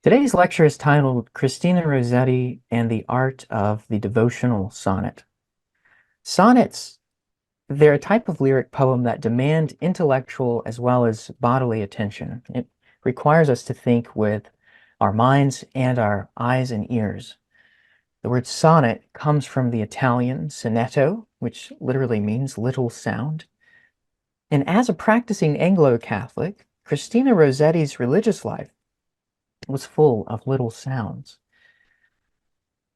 Today's lecture is titled Christina Rossetti and the Art of the Devotional Sonnet. Sonnets, they're a type of lyric poem that demand intellectual as well as bodily attention. It requires us to think with our minds and our eyes and ears. The word sonnet comes from the Italian sonnetto, which literally means little sound. And as a practicing Anglo-Catholic, Christina Rossetti's religious life was full of little sounds.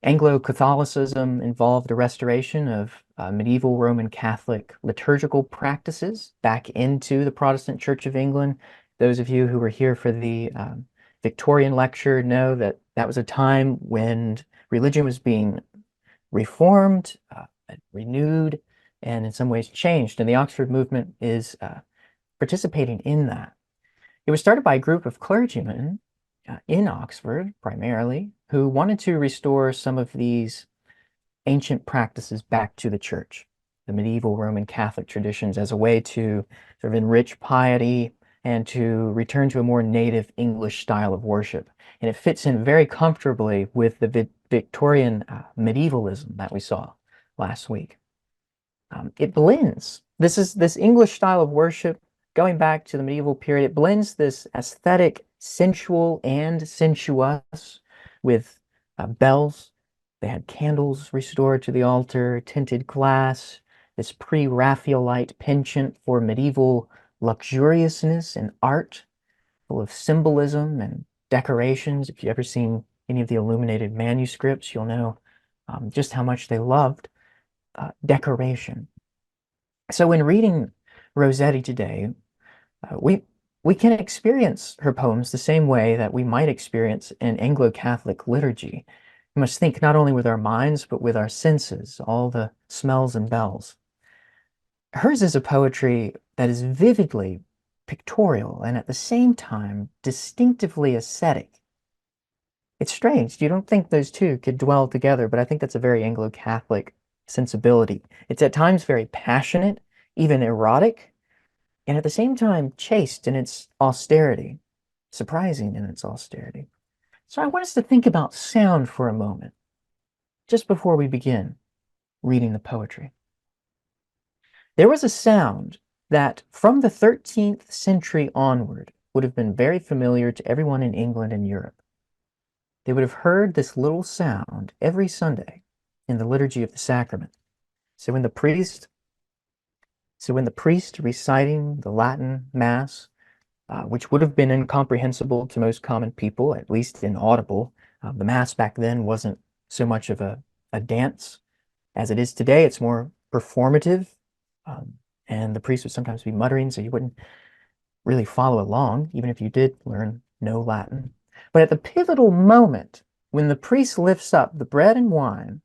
Anglo-Catholicism involved a restoration of medieval Roman Catholic liturgical practices back into the Protestant Church of England. Those of you who were here for the Victorian lecture know that that was a time when religion was being reformed, renewed, and in some ways changed. And the Oxford movement is participating in that. It was started by a group of clergymen in Oxford, primarily, who wanted to restore some of these ancient practices back to the church, the medieval Roman Catholic traditions, as a way to sort of enrich piety and to return to a more native English style of worship. And it fits in very comfortably with the Victorian medievalism that we saw last week. It blends. This English style of worship, going back to the medieval period, it blends this aesthetic sensual and sensuous with bells. They had candles restored to the altar, tinted glass, this pre-Raphaelite penchant for medieval luxuriousness and art, full of symbolism and decorations. If you've ever seen any of the illuminated manuscripts, you'll know just how much they loved decoration. So in reading Rossetti today, we can experience her poems the same way that we might experience an Anglo-Catholic liturgy. We must think not only with our minds, but with our senses, all the smells and bells. Hers is a poetry that is vividly pictorial and at the same time distinctively ascetic. It's strange. You don't think those two could dwell together, but I think that's a very Anglo-Catholic sensibility. It's at times very passionate, even erotic, and at the same time chaste in its austerity, surprising in its austerity. So I want us to think about sound for a moment, just before we begin reading the poetry. There was a sound that from the 13th century onward would have been very familiar to everyone in England and Europe. They would have heard this little sound every Sunday in the liturgy of the sacrament. So when the priest reciting the Latin Mass, which would have been incomprehensible to most common people, at least inaudible. The Mass back then wasn't so much of a dance as it is today. It's more performative, and the priest would sometimes be muttering, so you wouldn't really follow along, even if you did learn no Latin. But at the pivotal moment, when the priest lifts up the bread and wine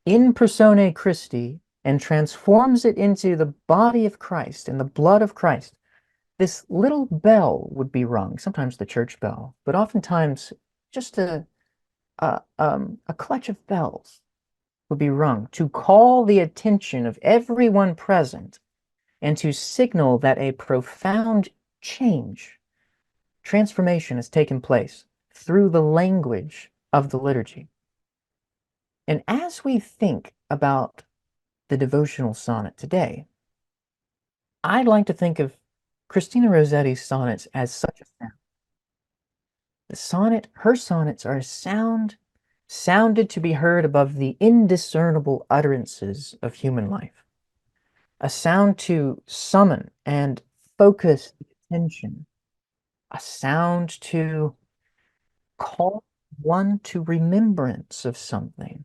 in persone Christi and transforms it into the body of Christ and the blood of Christ, this little bell would be rung, sometimes the church bell, but oftentimes just a clutch of bells would be rung to call the attention of everyone present and to signal that a profound transformation has taken place through the language of the liturgy. And as we think about the devotional sonnet today, I'd like to think of Christina Rossetti's sonnets as such a sound. Her sonnets are sounded to be heard above the indiscernible utterances of human life. A sound to summon and focus attention. A sound to call one to remembrance of something.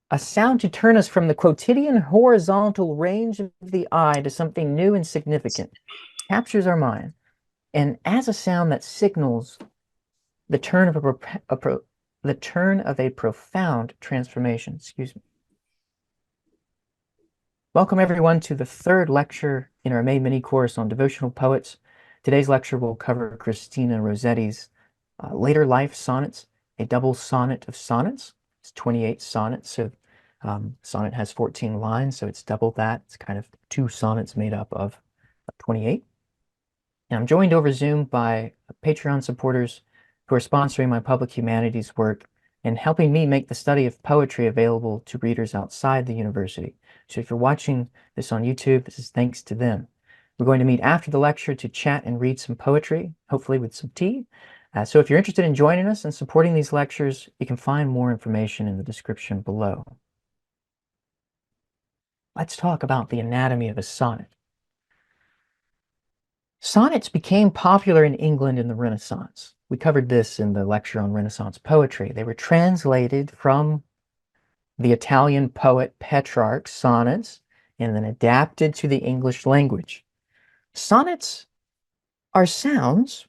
A sound to turn us from the quotidian horizontal range of the eye to something new and significant. Captures our mind. And as a sound that signals the turn of a profound transformation. Excuse me. Welcome everyone to the third lecture in our May mini course on devotional poets. Today's lecture will cover Christina Rossetti's later life sonnets, a double sonnet of sonnets. It's 28 sonnets, so sonnet has 14 lines, so it's double that. It's kind of two sonnets made up of 28. And I'm joined over Zoom by Patreon supporters who are sponsoring my public humanities work and helping me make the study of poetry available to readers outside the university. So if you're watching this on YouTube, this is thanks to them. We're going to meet after the lecture to chat and read some poetry, hopefully with some tea. So if you're interested in joining us and supporting these lectures, you can find more information in the description below. Let's talk about the anatomy of a sonnet. Sonnets became popular in England in the Renaissance. We covered this in the lecture on Renaissance poetry. They were translated from the Italian poet Petrarch's sonnets and then adapted to the English language. Sonnets are sounds,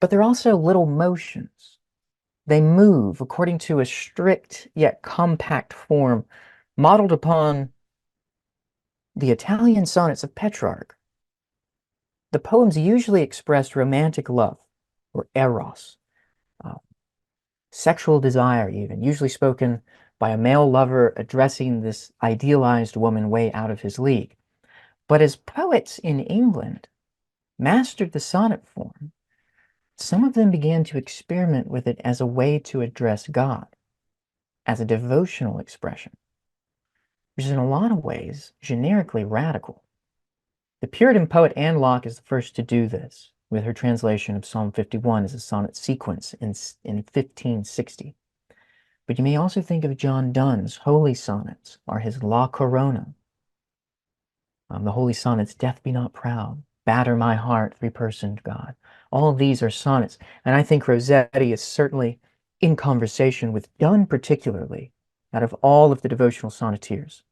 but they're also little motions. They move according to a strict yet compact form modeled upon the Italian sonnets of Petrarch. The poems usually expressed romantic love, or eros, uh, sexual desire even, usually spoken by a male lover addressing this idealized woman way out of his league. But as poets in England mastered the sonnet form, some of them began to experiment with it as a way to address God, as a devotional expression, which is in a lot of ways generically radical. The Puritan poet Anne Locke is the first to do this, with her translation of Psalm 51 as a sonnet sequence in 1560. But you may also think of John Donne's Holy Sonnets, or his La Corona. The Holy Sonnets, Death Be Not Proud, Batter My Heart, Three-Personed God. All of these are sonnets, and I think Rossetti is certainly in conversation with Donne particularly, out of all of the devotional sonneteers.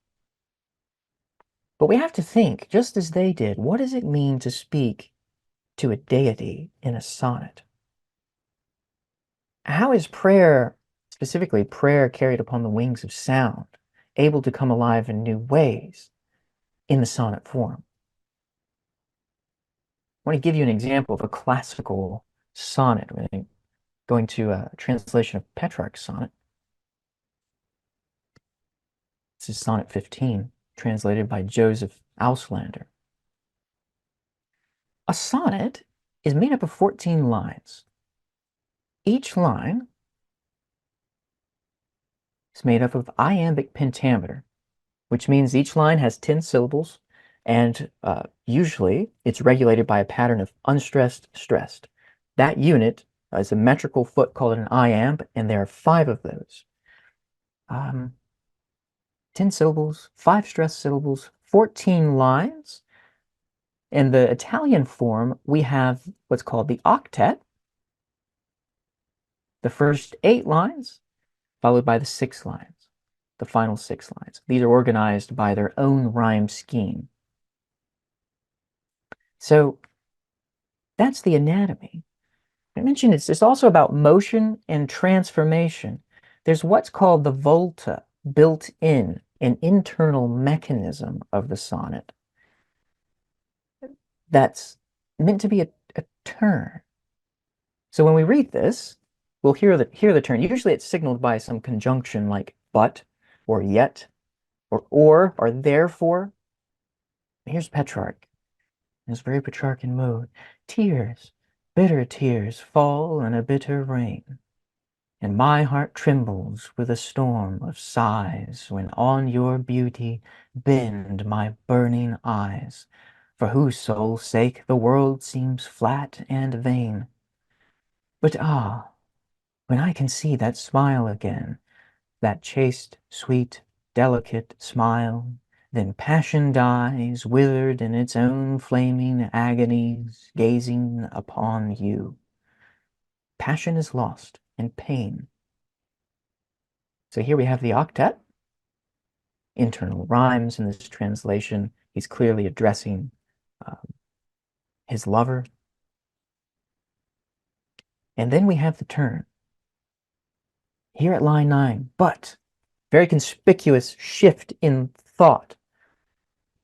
But we have to think, just as they did, what does it mean to speak to a deity in a sonnet? How is prayer, specifically prayer carried upon the wings of sound, able to come alive in new ways in the sonnet form? I want to give you an example of a classical sonnet. Going to a translation of Petrarch's sonnet. This is Sonnet 15, translated by Joseph Auslander. A sonnet is made up of 14 lines. Each line is made up of iambic pentameter, which means each line has 10 syllables, and usually it's regulated by a pattern of unstressed, stressed. That unit is a metrical foot called an iamb, and there are 5 of those. 10 syllables, 5 stressed syllables, 14 lines. In the Italian form, we have what's called the octet, the first 8 lines, followed by the 6 lines, the final 6 lines. These are organized by their own rhyme scheme. So that's the anatomy. I mentioned it's also about motion and transformation. There's what's called the volta built in, an internal mechanism of the sonnet that's meant to be a turn. So when we read this, we'll hear the turn. Usually it's signaled by some conjunction like but, or yet, or therefore. Here's Petrarch in his very Petrarchan mode. Tears, bitter tears, fall in a bitter rain, and my heart trembles with a storm of sighs when on your beauty bend my burning eyes, for whose soul's sake the world seems flat and vain. But ah, when I can see that smile again, that chaste, sweet, delicate smile, then passion dies, withered in its own flaming agonies, gazing upon you. Passion is lost in pain. So here we have the octet, internal rhymes in this translation. He's clearly addressing his lover. And then we have the turn. Here at line 9, but very conspicuous shift in thought.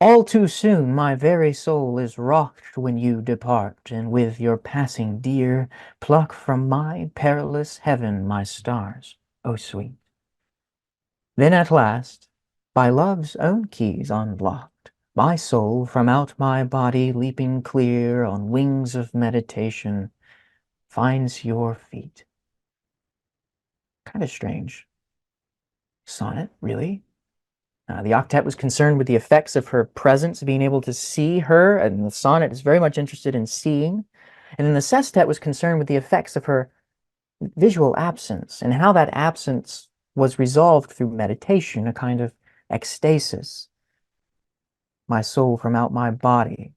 All too soon my very soul is rocked when you depart, and with your passing dear, pluck from my perilous heaven my stars, oh sweet. Then at last, by love's own keys unlocked, my soul from out my body leaping clear on wings of meditation, finds your feet. Kind of strange. Sonnet, really? The octet was concerned with the effects of her presence, being able to see her, and the sonnet is very much interested in seeing. And then the sestet was concerned with the effects of her visual absence and how that absence was resolved through meditation, a kind of ecstasis. My soul from out my body.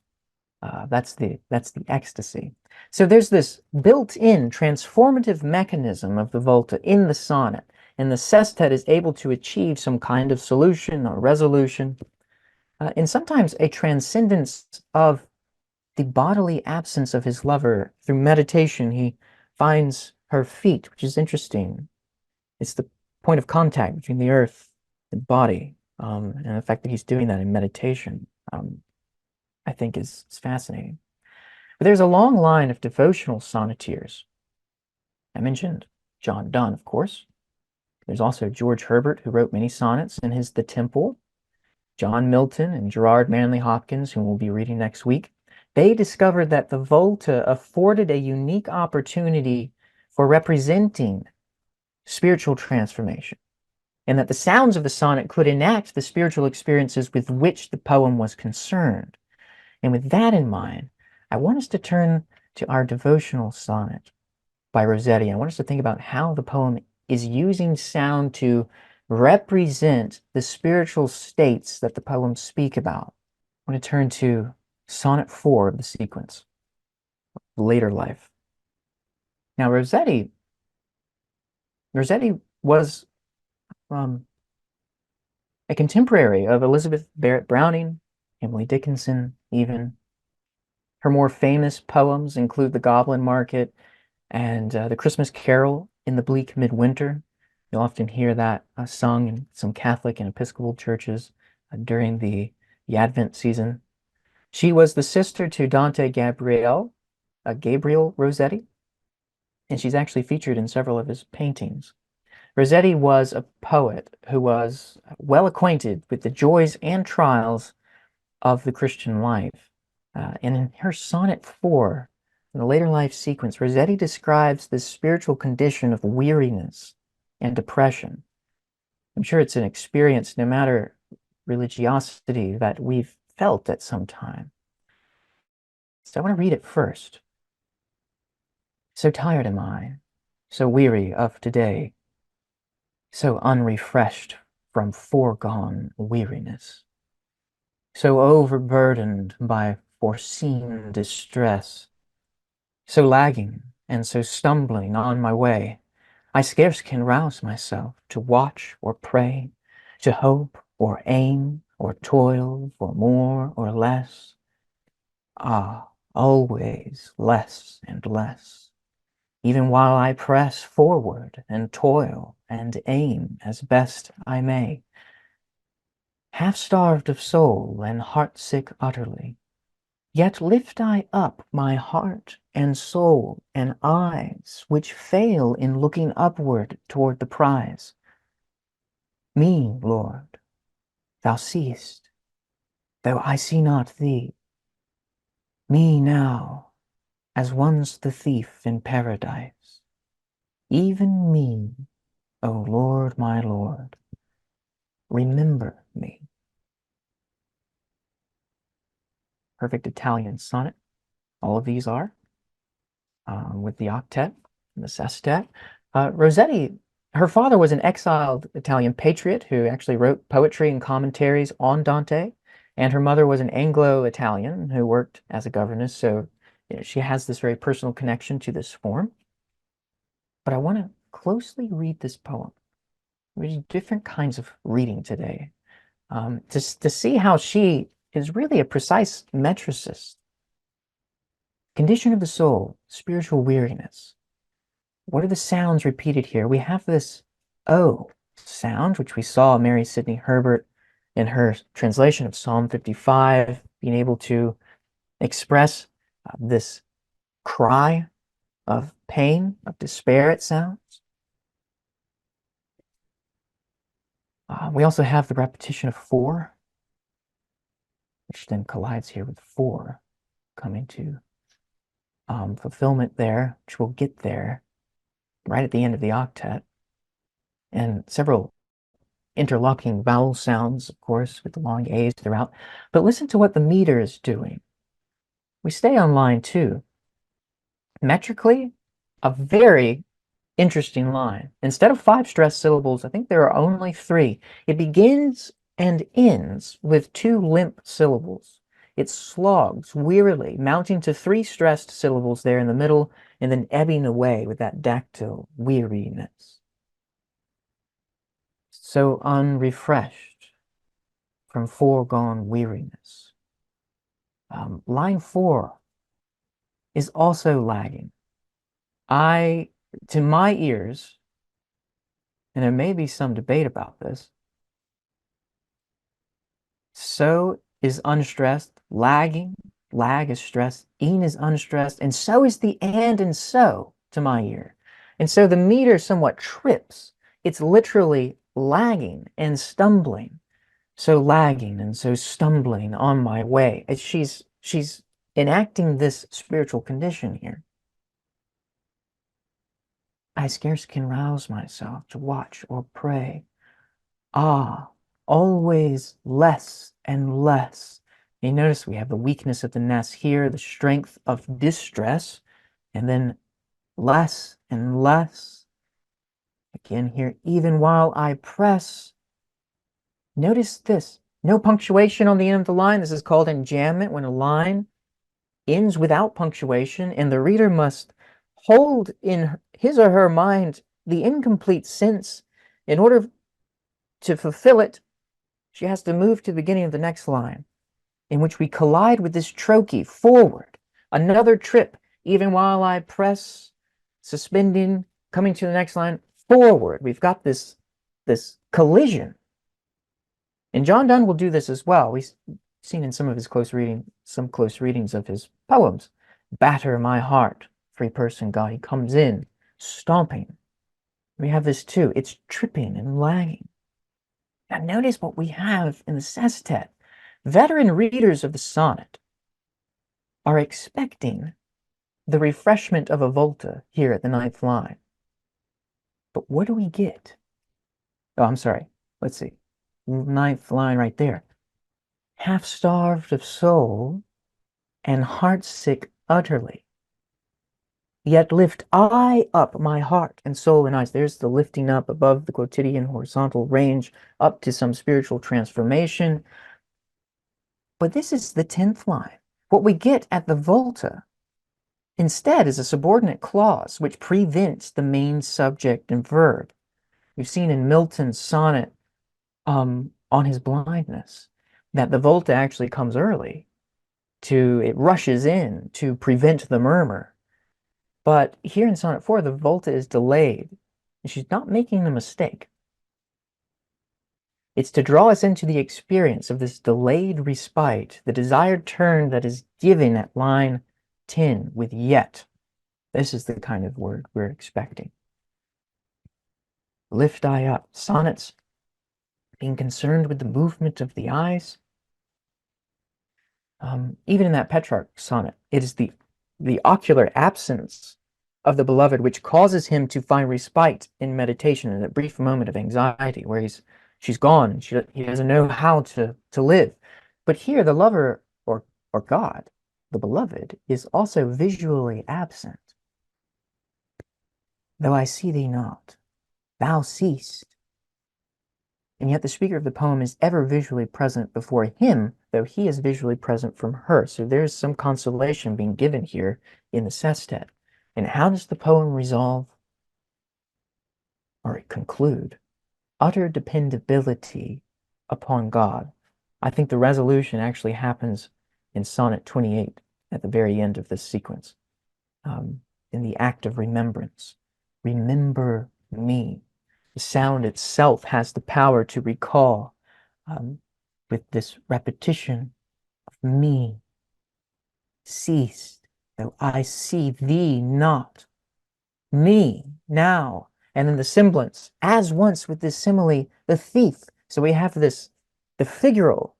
That's the ecstasy. So there's this built-in transformative mechanism of the volta in the sonnet, and the sestet is able to achieve some kind of solution or resolution, and sometimes a transcendence of the bodily absence of his lover. Through meditation, he finds her feet, which is interesting. It's the point of contact between the earth and body, and the fact that he's doing that in meditation, I think is fascinating. But there's a long line of devotional sonneteers. I mentioned John Donne, of course. There's also George Herbert, who wrote many sonnets in his The Temple. John Milton and Gerard Manley Hopkins, whom we'll be reading next week. They discovered that the volta afforded a unique opportunity for representing spiritual transformation, and that the sounds of the sonnet could enact the spiritual experiences with which the poem was concerned. And with that in mind, I want us to turn to our devotional sonnet by Rossetti. I want us to think about how the poem is using sound to represent the spiritual states that the poems speak about. I want to turn to Sonnet 4 of the sequence, Later Life. Now, Rossetti was a contemporary of Elizabeth Barrett Browning, Emily Dickinson, even. Her more famous poems include The Goblin Market and The Christmas Carol in the Bleak Midwinter. You'll often hear that sung in some Catholic and Episcopal churches during the Advent season. She was the sister to Dante Gabriel Rossetti, and she's actually featured in several of his paintings. Rossetti was a poet who was well acquainted with the joys and trials of the Christian life. And in her Sonnet 4, in the Later Life sequence, Rossetti describes the spiritual condition of weariness and depression. I'm sure it's an experience, no matter religiosity, that we've felt at some time. So I want to read it first. So tired am I, so weary of today, so unrefreshed from foregone weariness, so overburdened by foreseen distress, so lagging and so stumbling on my way, I scarce can rouse myself to watch or pray, to hope or aim or toil for more or less. Ah, always less and less, even while I press forward and toil and aim as best I may. Half starved of soul and heart-sick utterly, yet lift I up my heart and soul and eyes, which fail in looking upward toward the prize. Me, Lord, thou seest, though I see not thee. Me now, as once the thief in paradise. Even me, O Lord, my Lord, remember me. Perfect Italian sonnet. All of these are, with the octet and the sestet. Rossetti, her father was an exiled Italian patriot who actually wrote poetry and commentaries on Dante, and her mother was an Anglo-Italian who worked as a governess, so she has this very personal connection to this form. But I want to closely read this poem. Read different kinds of reading today, to see how she is really a precise metricist. Condition of the soul, spiritual weariness. What are the sounds repeated here? We have this O sound, which we saw Mary Sidney Herbert in her translation of Psalm 55, being able to express this cry of pain, of despair, it sounds. We also have the repetition of 4, which then collides here with 4, coming to fulfillment there, which we'll get there right at the end of the octet, and several interlocking vowel sounds, of course, with the long A's throughout. But listen to what the meter is doing. We stay on line 2. Metrically, a very interesting line. Instead of 5 stressed syllables, I think there are only 3. It begins and ends with 2 limp syllables. It slogs wearily, mounting to 3 stressed syllables there in the middle, and then ebbing away with that dactyl weariness. So unrefreshed from foregone weariness. Line 4 is also lagging. To my ears, and there may be some debate about this, so is unstressed, lagging, lag is stressed, een is unstressed, and so is the and so to my ear. And so the meter somewhat trips. It's literally lagging and stumbling. So lagging and so stumbling on my way. She's enacting this spiritual condition here. I scarce can rouse myself to watch or pray. Ah, always less and less. You notice we have the weakness of the ness here, the strength of distress, and then less and less. Again here, even while I press. Notice this, no punctuation on the end of the line. This is called enjambment, when a line ends without punctuation, and the reader must hold in his or her mind the incomplete sense. In order to fulfill it, she has to move to the beginning of the next line, in which we collide with this trochee forward. Another trip, even while I press, suspending, coming to the next line, forward. We've got this collision. And John Donne will do this as well. We've seen in some of his close readings of his poems. Batter my heart, free person God. He comes in, stomping. We have this too. It's tripping and lagging. Now notice what we have in the sestet. Veteran readers of the sonnet are expecting the refreshment of a volta here at the 9th line. But what do we get? Oh, I'm sorry. Let's see. 9th line right there. Half starved of soul and heart-sick utterly. Yet lift I up my heart and soul and eyes. There's the lifting up above the quotidian horizontal range up to some spiritual transformation. But this is the 10th line. What we get at the volta instead is a subordinate clause which prevents the main subject and verb. We've seen in Milton's sonnet on his blindness that the volta actually comes early. It rushes in to prevent the murmur. But here in Sonnet 4, the volta is delayed, and she's not making a mistake. It's to draw us into the experience of this delayed respite, the desired turn that is given at line 10 with yet. This is the kind of word we're expecting. Lift I up. Sonnets being concerned with the movement of the eyes. Even in that Petrarch sonnet, it is the ocular absence of the beloved which causes him to find respite in meditation in a brief moment of anxiety where she's gone, he doesn't know how to live. But here the lover, or God, the beloved, is also visually absent. Though I see thee not, thou seest. And yet the speaker of the poem is ever visually present before him, though he is visually present from her. So there's some consolation being given here in the sestet. And how does the poem resolve or conclude? Utter dependability upon God. I think the resolution actually happens in Sonnet 28 at the very end of this sequence, in the act of remembrance. Remember me. The sound itself has the power to recall, with this repetition of me. Ceased, though I see thee not. Me, now. And then the semblance, as once with this simile, the thief. So we have the figural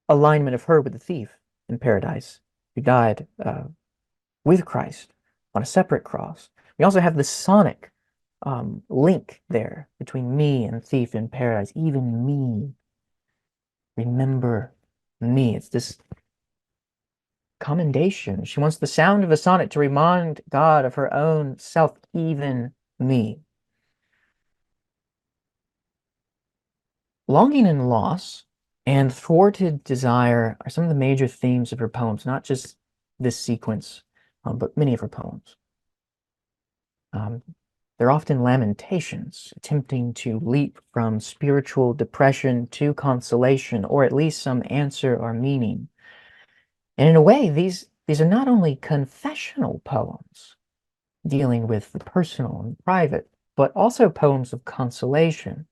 alignment of her with the thief in paradise, who died with Christ on a separate cross. We also have the sonic link there between me and thief in paradise. Even me, remember me. It's this commendation. She wants the sound of a sonnet to remind God of her own self, even me. Longing and loss and thwarted desire are some of the major themes of her poems, not just this sequence, but many of her poems. They're often lamentations, attempting to leap from spiritual depression to consolation, or at least some answer or meaning. And in a way, these are not only confessional poems dealing with the personal and private, but also poems of consolation.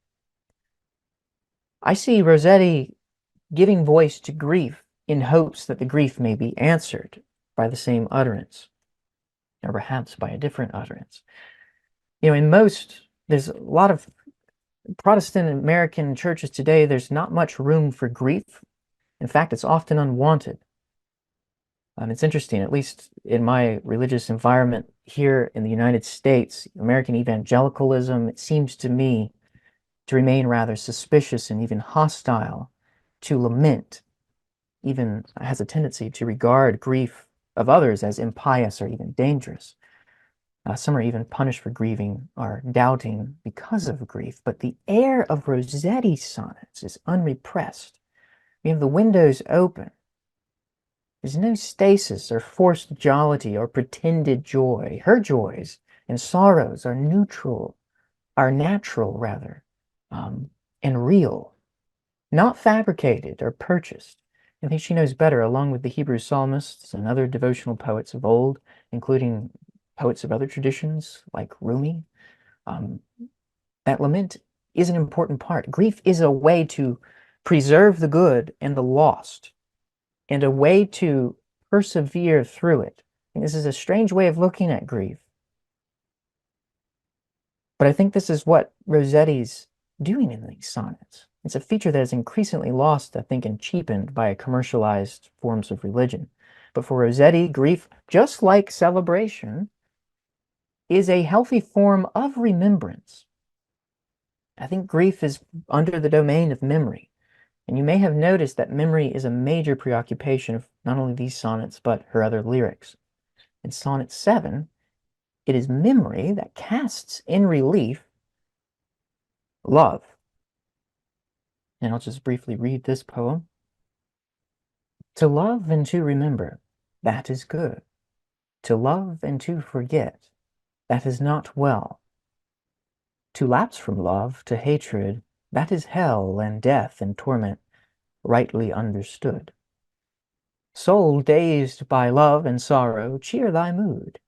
I see Rossetti giving voice to grief in hopes that the grief may be answered by the same utterance, or perhaps by a different utterance. There's a lot of Protestant American churches today, there's not much room for grief. In fact, it's often unwanted. It's interesting, at least in my religious environment here in the United States, American evangelicalism, it seems to me to remain rather suspicious and even hostile to lament, even has a tendency to regard grief of others as impious or even dangerous. Some are even punished for grieving or doubting because of grief. But the air of Rossetti's sonnets is unrepressed. We have the windows open. There's no stasis or forced jollity or pretended joy. Her joys and sorrows are natural rather, and real, not fabricated or purchased. I think she knows better, along with the Hebrew psalmists and other devotional poets of old, including poets of other traditions like Rumi, that lament is an important part. Grief is a way to preserve the good and the lost, and a way to persevere through it. And this is a strange way of looking at grief. But I think this is what Rossetti's doing in these sonnets. It's a feature that is increasingly lost, I think, and cheapened by commercialized forms of religion. But for Rossetti, grief, just like celebration, is a healthy form of remembrance. I think grief is under the domain of memory. And you may have noticed that memory is a major preoccupation of not only these sonnets, but her other lyrics. In Sonnet 7, it is memory that casts in relief love. And I'll just briefly read this poem. To love and to remember, that is good. To love and to forget, that is not well. To lapse from love to hatred, that is hell and death and torment, rightly understood. Soul dazed by love and sorrow, cheer thy mood.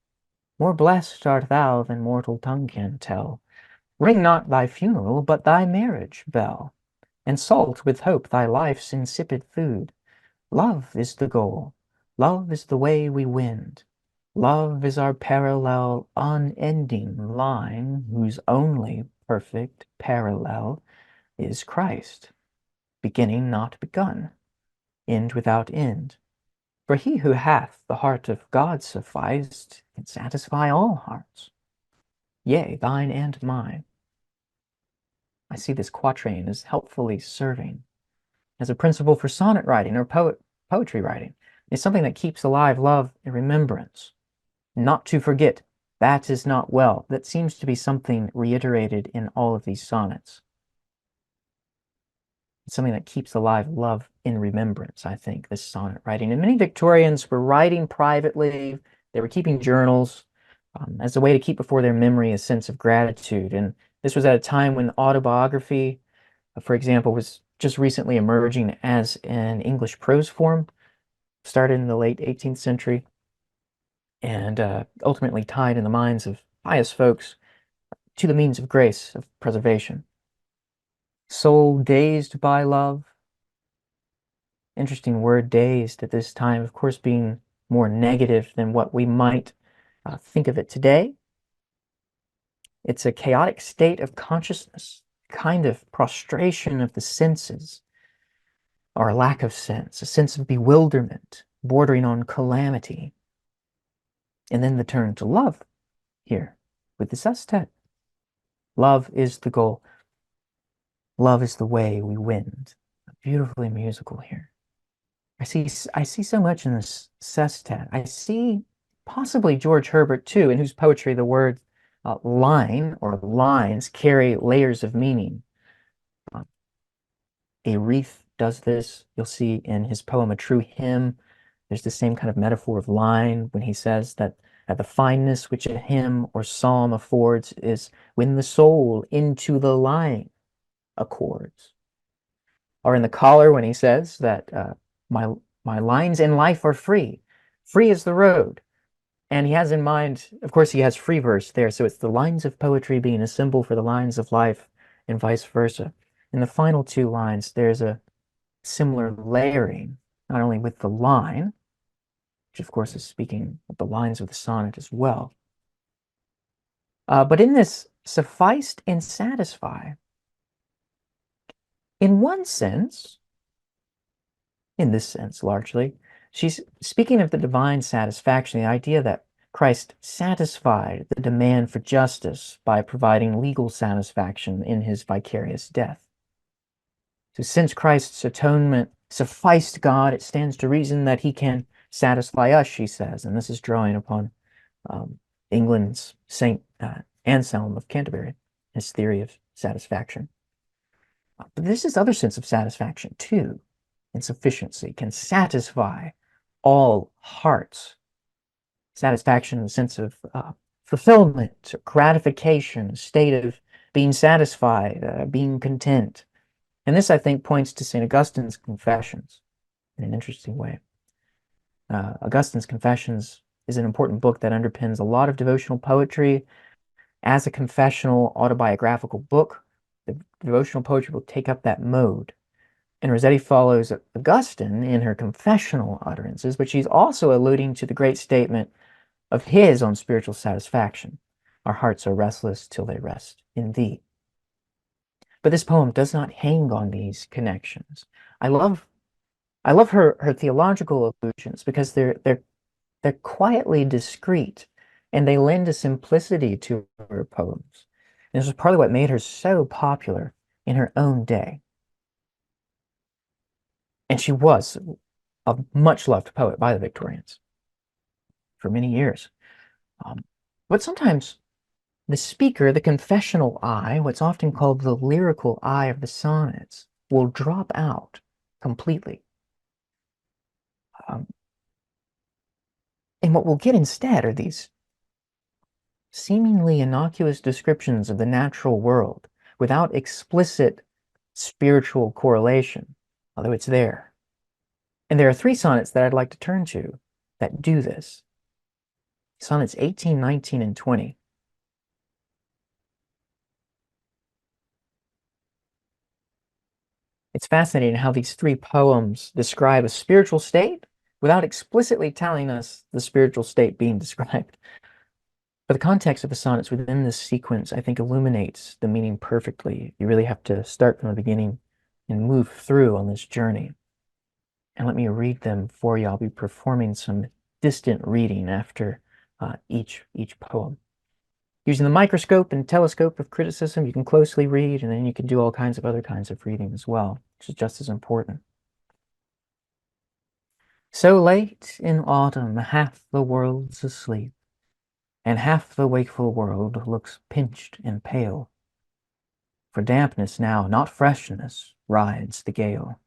More blessed art thou than mortal tongue can tell. Ring not thy funeral, but thy marriage bell, and salt with hope thy life's insipid food. Love is the goal, love is the way we wend. Love is our parallel, unending line, whose only perfect parallel is Christ, beginning not begun, end without end. For he who hath the heart of God sufficed can satisfy all hearts, yea, thine and mine. I see this quatrain as helpfully serving as a principle for sonnet writing or poetry writing. It's something that keeps alive love and remembrance. Not to forget, that is not well. That seems to be something reiterated in all of these sonnets. It's something that keeps alive love in remembrance, I think, this sonnet writing. And many Victorians were writing privately. They were keeping journals as a way to keep before their memory a sense of gratitude. And this was at a time when autobiography, for example, was just recently emerging as an English prose form, started in the late 18th century, and ultimately tied in the minds of pious folks to the means of grace, of preservation. Soul dazed by love. Interesting word, dazed, at this time, of course, being more negative than what we might think of it today. It's a chaotic state of consciousness, kind of prostration of the senses, or a lack of sense, a sense of bewilderment, bordering on calamity. And then the turn to love here with the sestet. Love is the goal. Love is the way we win. Beautifully musical here. I see so much in this sestet. I see possibly George Herbert too, in whose poetry the word line or lines carry layers of meaning. Uh, a wreath does this. You'll see in his poem A True Hymn, there's the same kind of metaphor of line when he says that the fineness which a hymn or psalm affords is when the soul into the line accords. Or in the collar when he says that my my lines in life are free. Free is the road. And he has in mind, of course, he has free verse there. So it's the lines of poetry being a symbol for the lines of life and vice versa. In the final two lines, there's a similar layering, not only with the line, which of course is speaking of the lines of the sonnet as well, but in this sufficed and satisfy, in one sense, in this sense largely, she's speaking of the divine satisfaction, the idea that Christ satisfied the demand for justice by providing legal satisfaction in his vicarious death. So since Christ's atonement sufficed God, it stands to reason that he can satisfy us, she says. And this is drawing upon England's Saint Anselm of Canterbury, his theory of satisfaction. But this is other sense of satisfaction too, and sufficiency can satisfy all hearts. Satisfaction in the sense of fulfillment, gratification, a state of being satisfied, being content. And this, I think, points to St. Augustine's Confessions in an interesting way. Augustine's Confessions is an important book that underpins a lot of devotional poetry. As a confessional autobiographical book, the devotional poetry will take up that mode. And Rossetti follows Augustine in her confessional utterances, but she's also alluding to the great statement of his on spiritual satisfaction. Our hearts are restless till they rest in thee. But this poem does not hang on these connections. I love her theological allusions because they're quietly discreet and they lend a simplicity to her poems. And this is partly what made her so popular in her own day. And she was a much loved poet by the Victorians for many years. But sometimes the speaker, the confessional eye, what's often called the lyrical eye of the sonnets, will drop out completely. And what we'll get instead are these seemingly innocuous descriptions of the natural world without explicit spiritual correlation, although it's there. And there are three sonnets that I'd like to turn to that do this. Sonnets 18, 19, and 20. It's fascinating how these three poems describe a spiritual state without explicitly telling us the spiritual state being described. But the context of the sonnets within this sequence, I think, illuminates the meaning perfectly. You really have to start from the beginning and move through on this journey. And let me read them for you. I'll be performing some distant reading after each poem. Using the microscope and telescope of criticism, you can closely read, and then you can do all kinds of other kinds of reading as well, which is just as important. So late in autumn, half the world's asleep, and half the wakeful world looks pinched and pale. For dampness now, not freshness, rides the gale,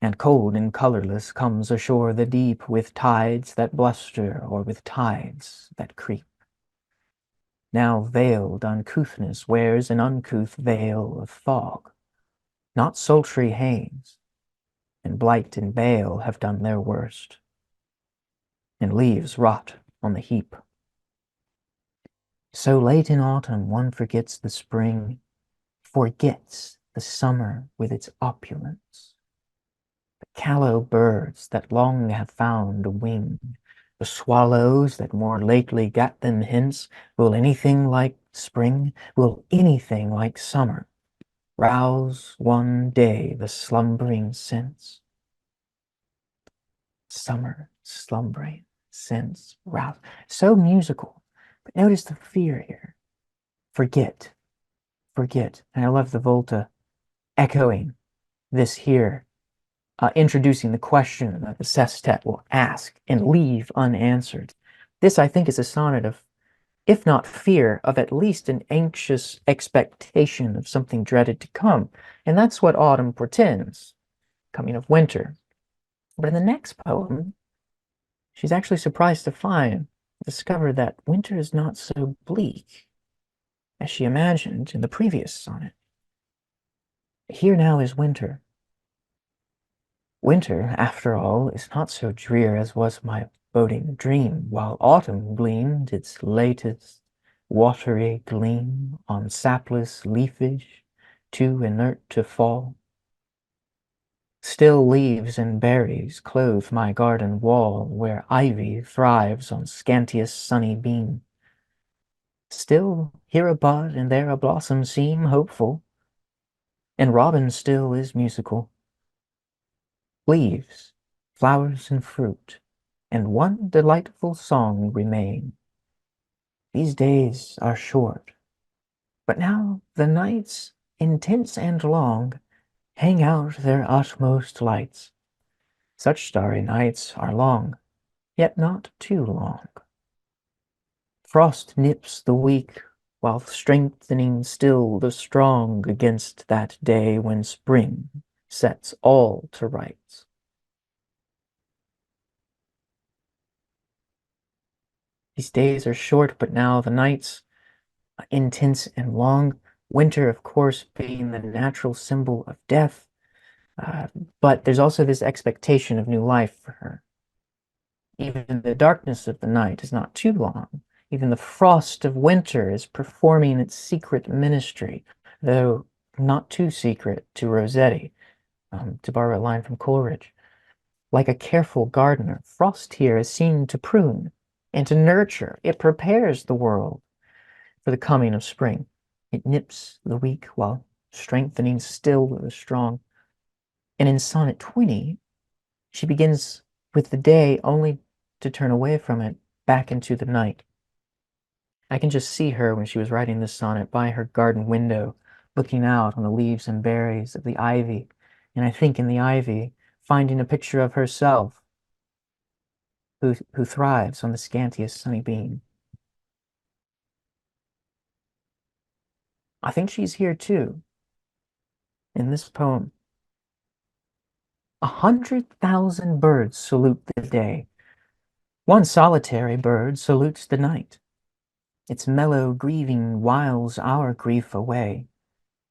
and cold and colorless comes ashore the deep with tides that bluster or with tides that creep. Now veiled uncouthness wears an uncouth veil of fog, not sultry haze, and blight and bale have done their worst, and leaves rot on the heap. So late in autumn one forgets the spring, forgets the summer with its opulence. The callow birds that long have found a wing, the swallows that more lately gat them hence, will anything like spring, will anything like summer, rouse one day the slumbering sense? Summer slumbering sense, rouse. So musical. But notice the fear here. Forget, forget. And I love the volta echoing this here, introducing the question that the sestet will ask and leave unanswered. This, I think, is a sonnet of, if not fear, of at least an anxious expectation of something dreaded to come. And that's what autumn portends, coming of winter. But in the next poem, she's actually surprised to discover that winter is not so bleak as she imagined in the previous sonnet. Here now is winter. Winter, after all, is not so drear as was my boding dream, while autumn gleamed its latest watery gleam on sapless leafage, too inert to fall. Still leaves and berries clothe my garden wall, where ivy thrives on scantiest sunny beam. Still here a bud and there a blossom seem hopeful, and robin still is musical. Leaves, flowers, and fruit, and one delightful song remain. These days are short, but now the nights, intense and long, hang out their utmost lights. Such starry nights are long, yet not too long. Frost nips the weak, while strengthening still the strong against that day when spring sets all to rights. These days are short, but now the nights are intense and long. Winter, of course, being the natural symbol of death, but there's also this expectation of new life for her. Even the darkness of the night is not too long. Even the frost of winter is performing its secret ministry, though not too secret to Rossetti, to borrow a line from Coleridge. Like a careful gardener, frost here is seen to prune and to nurture. It prepares the world for the coming of spring. It nips the weak while strengthening still the strong. And in Sonnet 20, she begins with the day only to turn away from it back into the night. I can just see her when she was writing this sonnet by her garden window, looking out on the leaves and berries of the ivy, and I think in the ivy, finding a picture of herself who thrives on the scantiest sunny beam. I think she's here too, in this poem. 100,000 birds salute the day. One solitary bird salutes the night. Its mellow grieving whiles our grief away,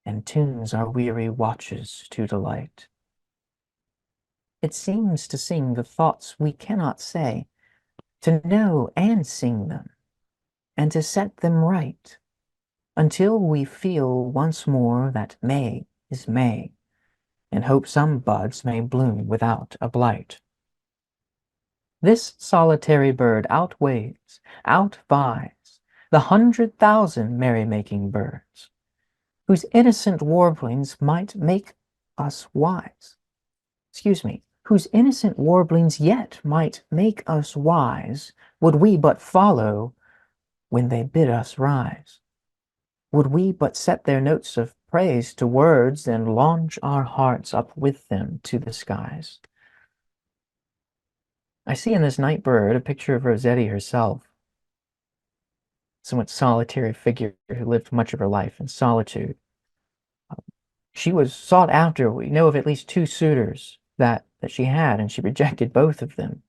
and tunes our weary watches to delight. It seems to sing the thoughts we cannot say, to know and sing them, and to set them right, until we feel once more that May is May, and hope some buds may bloom without a blight. This solitary bird outweighs, outvies the 100,000 merry-making birds, whose innocent warblings might make us wise. Excuse me, whose innocent warblings yet might make us wise, would we but follow when they bid us rise. Would we but set their notes of praise to words and launch our hearts up with them to the skies. I see in this night bird a picture of Rossetti herself, somewhat solitary figure who lived much of her life in solitude. She was sought after. We know of at least two suitors that she had, and she rejected both of them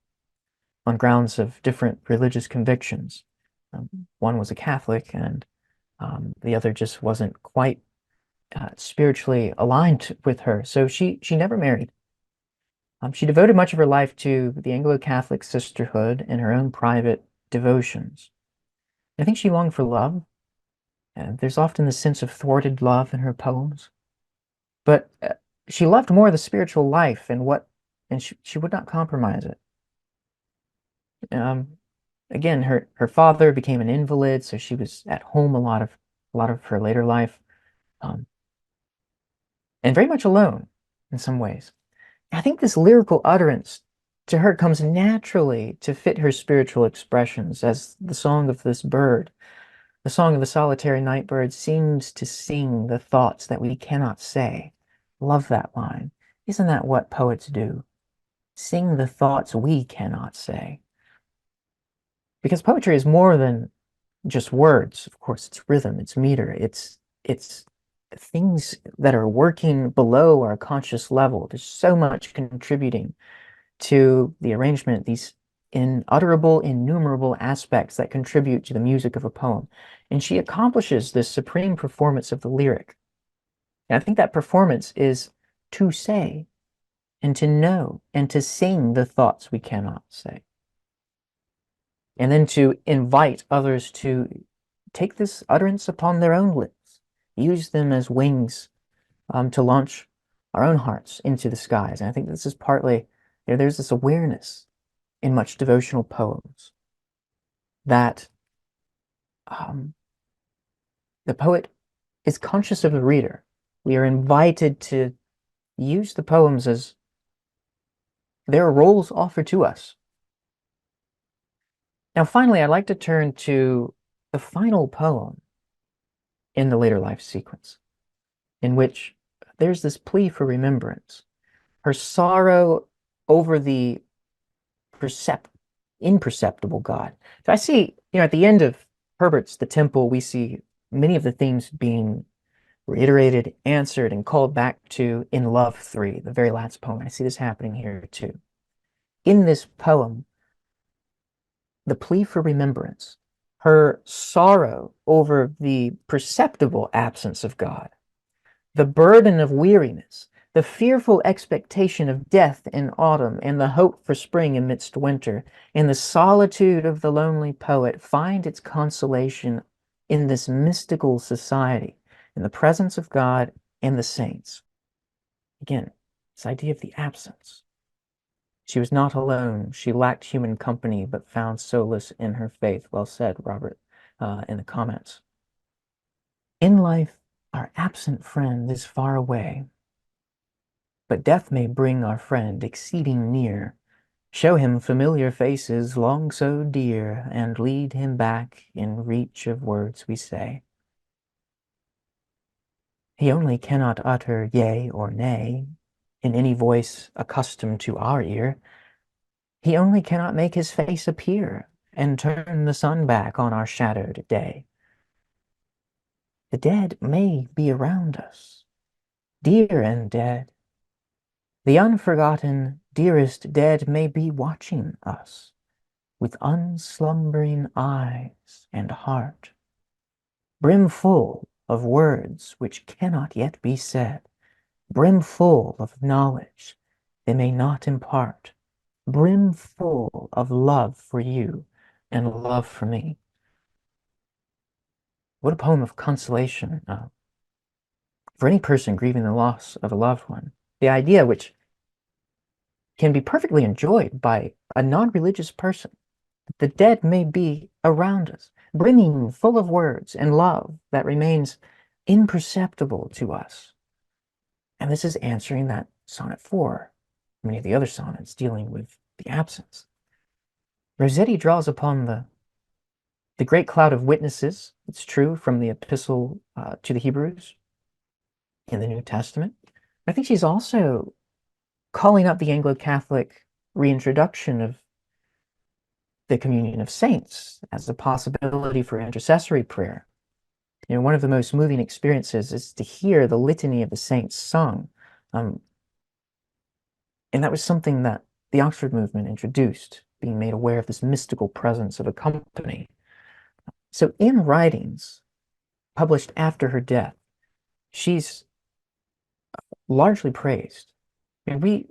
on grounds of different religious convictions. One was a Catholic, and the other just wasn't quite spiritually aligned with her. So she never married. She devoted much of her life to the Anglo-Catholic sisterhood and her own private devotions. I think she longed for love. There's often the sense of thwarted love in her poems. But she loved more the spiritual life and she would not compromise it. Again, her father became an invalid, so she was at home a lot of her later life, and very much alone in some ways. I think this lyrical utterance to her comes naturally to fit her spiritual expressions, as the song of this bird. The song of the solitary night bird seems to sing the thoughts that we cannot say. Love that line. Isn't that what poets do? Sing the thoughts we cannot say. Because poetry is more than just words. Of course, it's rhythm, it's meter, it's things that are working below our conscious level. There's so much contributing to the arrangement, these unutterable, innumerable aspects that contribute to the music of a poem. And she accomplishes this supreme performance of the lyric. And I think that performance is to say and to know and to sing the thoughts we cannot say. And then to invite others to take this utterance upon their own lips, use them as wings to launch our own hearts into the skies. And I think this is partly, there's this awareness in much devotional poems that the poet is conscious of the reader. We are invited to use the poems as their roles offered to us. Now, finally, I'd like to turn to the final poem in the later life sequence, in which there's this plea for remembrance. Her sorrow over the imperceptible God. So I see, at the end of Herbert's The Temple, we see many of the themes being reiterated, answered, and called back to in Love 3, the very last poem. I see this happening here too. In this poem, the plea for remembrance, her sorrow over the perceptible absence of God, the burden of weariness, the fearful expectation of death in autumn, and the hope for spring amidst winter, and the solitude of the lonely poet find its consolation in this mystical society, in the presence of God and the saints. Again, this idea of the absence. She was not alone. She lacked human company, but found solace in her faith. Well said, Robert, in the comments. In life, our absent friend is far away, but death may bring our friend exceeding near, show him familiar faces long so dear, and lead him back in reach of words we say. He only cannot utter yea or nay in any voice accustomed to our ear. He only cannot make his face appear and turn the sun back on our shadowed day. The dead may be around us, dear and dead. The unforgotten, dearest dead may be watching us with unslumbering eyes and heart, brimful of words which cannot yet be said, brimful of knowledge they may not impart, brimful of love for you and love for me. What a poem of consolation for any person grieving the loss of a loved one. The idea, which can be perfectly enjoyed by a non-religious person, that the dead may be around us, brimming full of words and love that remains imperceptible to us. And this is answering that Sonnet 4, many of the other sonnets dealing with the absence. Rossetti draws upon the great cloud of witnesses, it's true, from the epistle to the Hebrews in the New Testament. I think she's also calling up the Anglo-Catholic reintroduction of the communion of saints as a possibility for intercessory prayer. One of the most moving experiences is to hear the litany of the saints sung. And that was something that the Oxford movement introduced, being made aware of this mystical presence of a company. So in writings published after her death, she's largely praised. And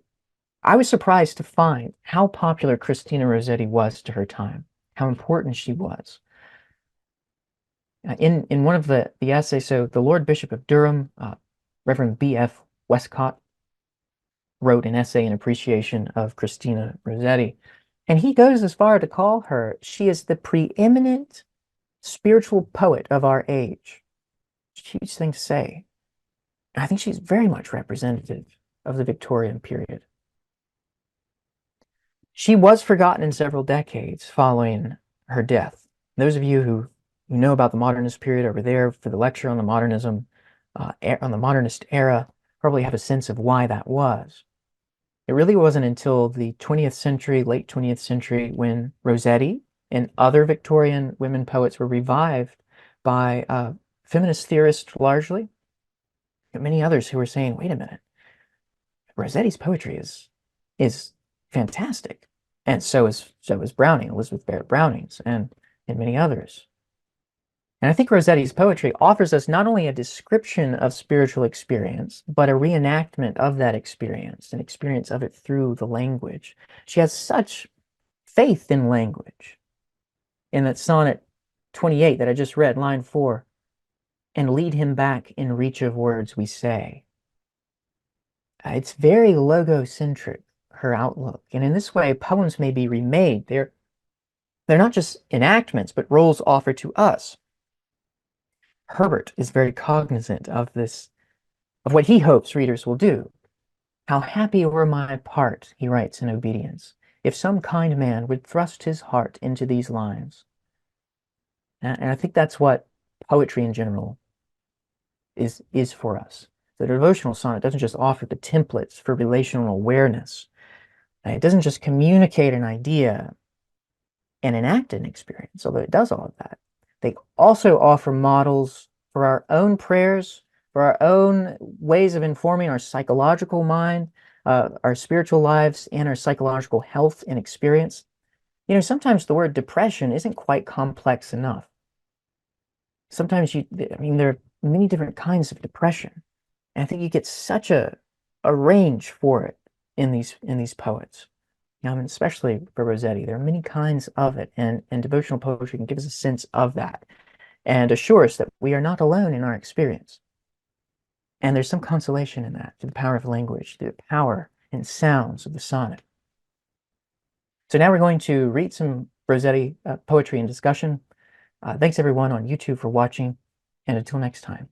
I was surprised to find how popular Christina Rossetti was to her time, how important she was. In one of the essays, so the Lord Bishop of Durham, Reverend B.F. Westcott, wrote an essay in appreciation of Christina Rossetti, and he goes as far to call her, she is the preeminent spiritual poet of our age. Huge thing to say. And I think she's very much representative of the Victorian period. She was forgotten in several decades following her death. Those of you who know about the modernist period over there for the lecture on the modernism, on the modernist era, probably have a sense of why that was. It really wasn't until the 20th century, late 20th century, when Rossetti and other Victorian women poets were revived by feminist theorists largely, and many others who were saying, wait a minute, Rossetti's poetry is fantastic. And so is Browning, Elizabeth Barrett Browning's, and many others. And I think Rossetti's poetry offers us not only a description of spiritual experience, but a reenactment of that experience, an experience of it through the language. She has such faith in language. In that sonnet 28 that I just read, line 4, and lead him back in reach of words we say. It's very logocentric, her outlook. And in this way, poems may be remade. They're not just enactments, but roles offered to us. Herbert is very cognizant of this, of what he hopes readers will do. How happy were my part, he writes in Obedience, if some kind man would thrust his heart into these lines. And I think that's what poetry in general is for us. The devotional sonnet doesn't just offer the templates for relational awareness. It doesn't just communicate an idea and enact an experience, although it does all of that. They also offer models for our own prayers, for our own ways of informing our psychological mind, our spiritual lives, and our psychological health and experience. You know, sometimes the word depression isn't quite complex enough. Sometimes there are many different kinds of depression. And I think you get such a range for it in these poets. Especially for Rossetti, there are many kinds of it, and devotional poetry can give us a sense of that and assure us that we are not alone in our experience. And there's some consolation in that, through the power of language, through the power and sounds of the sonnet. So now we're going to read some Rossetti poetry and discussion. Thanks everyone on YouTube for watching, and until next time.